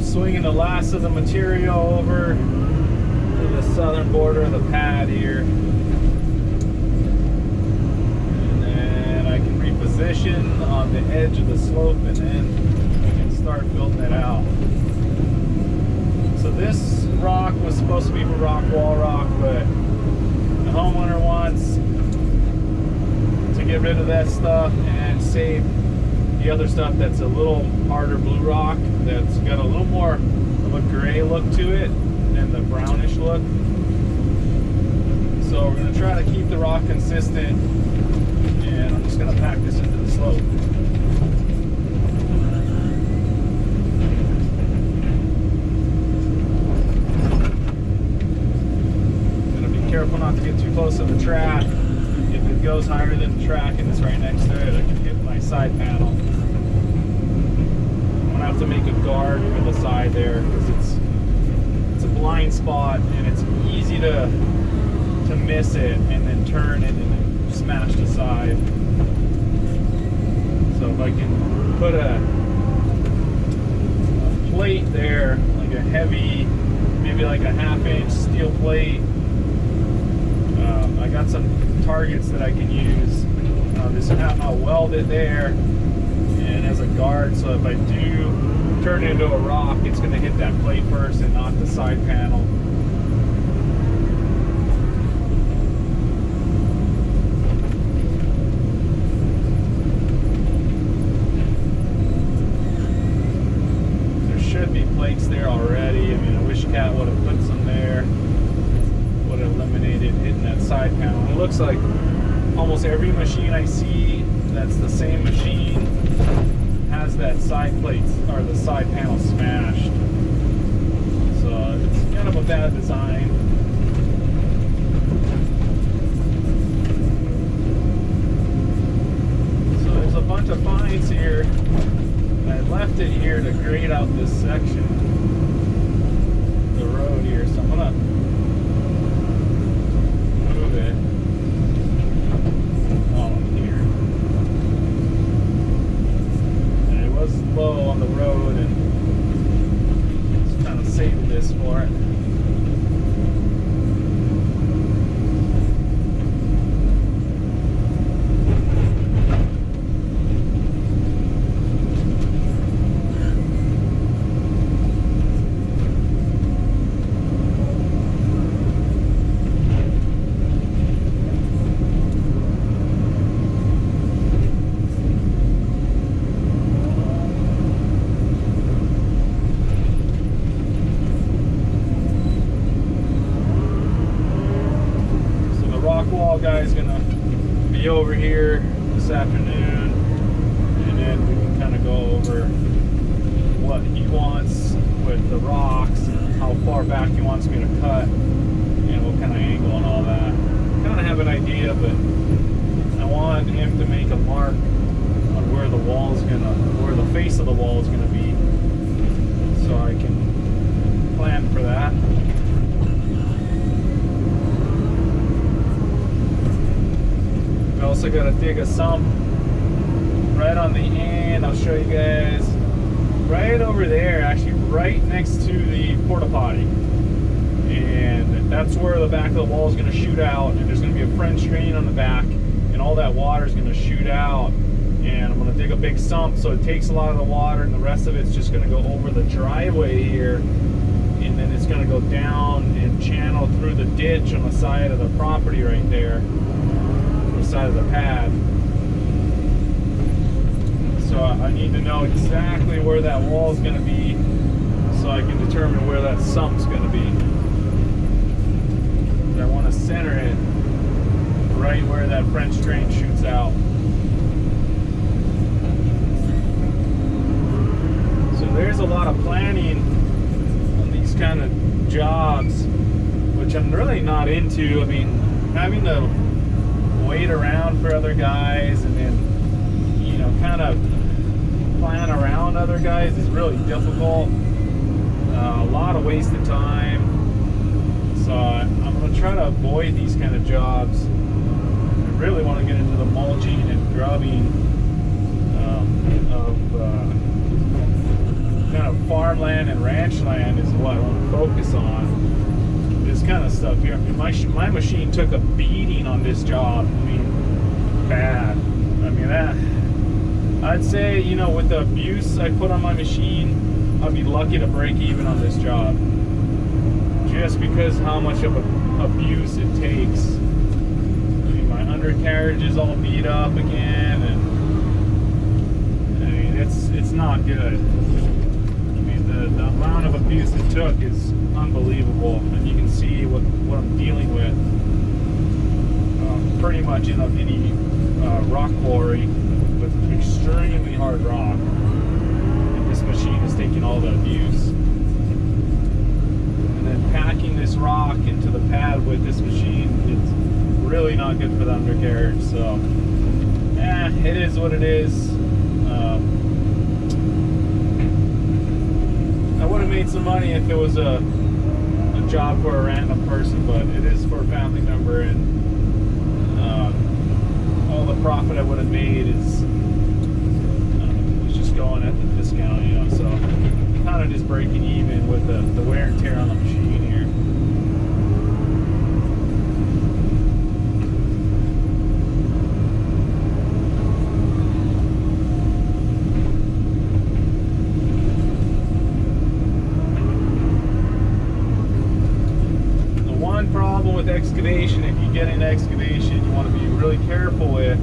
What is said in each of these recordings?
swinging the last of the material over to the southern border of the pad here. And then I can reposition on the edge of the slope, and then I can start building it out. So this rock was supposed to be for rock wall rock, but the homeowner wants to get rid of that stuff and save the other stuff that's a little harder blue rock, that's got a little more of a gray look to it than the brownish look. So we're going to try to keep the rock consistent, and I'm just going to pack this into the slope. Careful not to get too close to the track. If it goes higher than the track and it's right next to it, I can hit my side panel. I'm gonna have to make a guard for the side there because it's a blind spot and it's easy to miss it and then turn it and then smash the side. So if I can put a plate there, like a heavy, maybe like a 1/2 inch steel plate. I got some targets that I can use. I'll weld it there and as a guard, so if I do turn it into a rock, it's going to hit that plate first and not the side panel. There should be plates there already. I mean, I wish Cat would have put some there. Would have eliminated hitting that side panel. It looks like almost every machine I see that's the same machine has that side plates or the side panel smashed. So it's kind of a bad design. So there's a bunch of fines here. I left it here to grade out this section, the road here. So I'm gonna low on the road and just kind of save this for it. Guy's gonna be over here this afternoon, and then we can kind of go over what he wants with the rocks and how far back he wants me to cut and what kind of angle and all that. Kind of have an idea, but I want him to make a mark on where the where the face of the wall is gonna be, so I can plan for that. Also got to dig a sump right on the end. I'll show you guys right over there, actually right next to the porta potty, and that's where the back of the wall is going to shoot out, and there's going to be a French drain on the back, and all that water is going to shoot out, and I'm going to dig a big sump so it takes a lot of the water, and the rest of it's just going to go over the driveway here, and then it's going to go down and channel through the ditch on the side of the property right there, side of the pad. So I need to know exactly where that wall is going to be so I can determine where that sump's going to be. I want to center it right where that French drain shoots out. So there's a lot of planning on these kind of jobs, which I'm really not into. I mean, having to wait around for other guys and then, you know, kind of plan around other guys is really difficult. A lot of wasted time. So I'm going to try to avoid these kind of jobs. I really want to get into the mulching and grubbing of kind of farmland land and ranch land is what I want to focus on. This kind of stuff here. I mean, my machine took a beating on this job. I mean, bad. I mean, I'd say, you know, with the abuse I put on my machine, I'd be lucky to break even on this job. Just because how much of abuse it takes. I mean, my undercarriage is all beat up again, and I mean, it's not good. I mean, the amount of abuse it took is unbelievable, and you can see what I'm dealing with. Pretty much in a mini rock quarry with extremely hard rock. And this machine is taking all the abuse. And then packing this rock into the pad with this machine, it's really not good for the undercarriage. So, it is what it is. I would have made some money if it was a job for a random person, but it is for a family member, and all the profit I would have made is just going at the discount, you know. So kind of just breaking even with the wear and tear on the machine here. The one problem with excavation, if you get into excavation, you want to be really careful with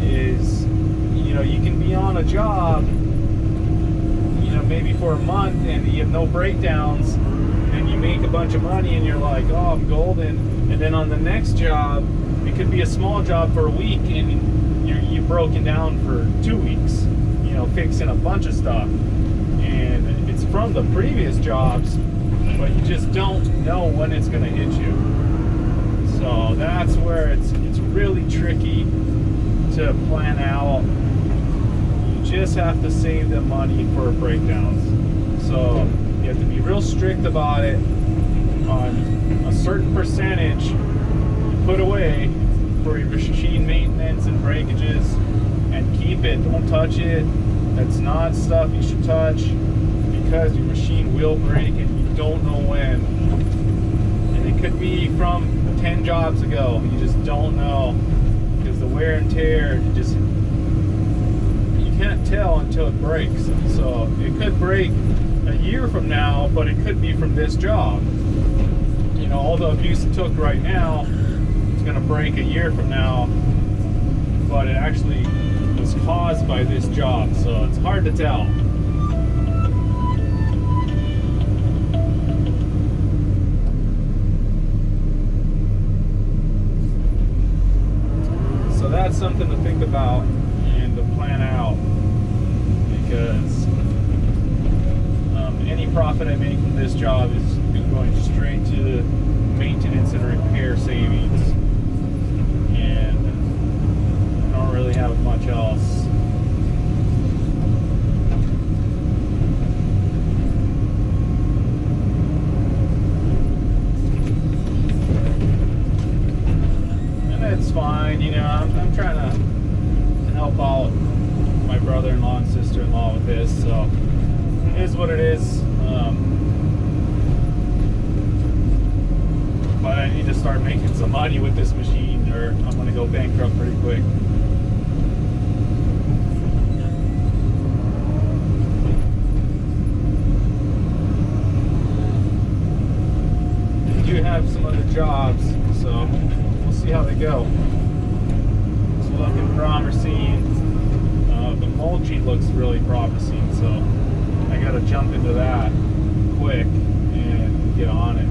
is, you know, you can be on a job, you know, maybe for a month and you have no breakdowns and you make a bunch of money and you're like, oh, I'm golden. And then on the next job, it could be a small job for a week and you've broken down for 2 weeks, you know, fixing a bunch of stuff. And it's from the previous jobs, but you just don't know when it's going to hit you. So that's where it's really tricky to plan out. You just have to save the money for breakdowns. So you have to be real strict about it. On a certain percentage you put away for your machine maintenance and breakages, and keep it. Don't touch it. That's not stuff you should touch, because your machine will break and you don't know when. And it could be from 10 jobs ago. You just don't know, because the wear and tear, you can't tell until it breaks. So it could break a year from now, but it could be from this job. You know, all the abuse it took right now, it's going to break a year from now, but it actually was caused by this job. So it's hard to tell. So that's something to think about and to plan out, because any profit I make from this job is going straight to the maintenance and repair savings, and I don't really have much else. It's fine, you know. I'm trying to help out my brother-in-law and sister-in-law with this, so it is what it is. But I need to start making some money with this machine, or I'm going to go bankrupt pretty quick. I do have some other jobs, so we'll see how they go. It's looking promising. The mulching looks really promising, so I gotta jump into that quick and get on it.